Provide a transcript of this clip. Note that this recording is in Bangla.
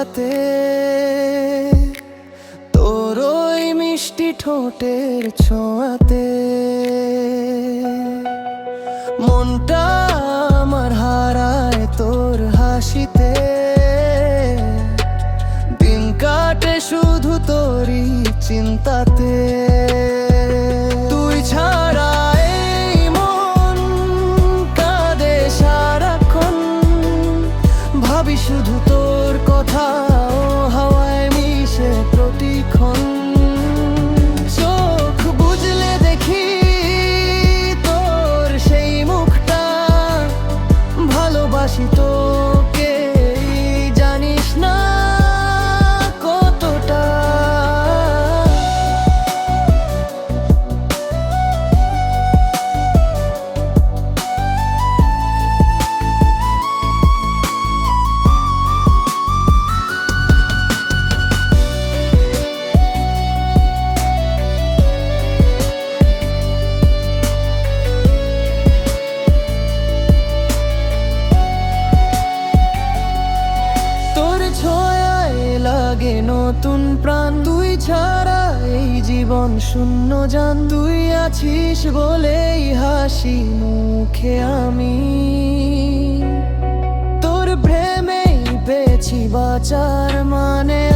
রাতে তোর ওই মিষ্টি ঠোঁটের ছোঁয়াতে মনটা আমার হারায় তোর হাসিতে। দিন কাটে শুধু তোরই চিন্তাতে। তুই ছাড়া এই মন কাঁদে সারাক্ষণ, ভাবি শুধু তোর কথা, ও হাওয়ায় মিশে প্রতিক্ষণ। চোখ বুঝলে দেখি তোর সেই মুখটা, ভালোবাসি তোকে জানিস না কতটা। লাগে নতুন প্রাণ, তুই ছাড়া এই জীবন শূন্য জান। তুই আছিস বলেই হাসি মুখে আমি, তোর প্রেমেই পেয়েছি বাঁচার মানে।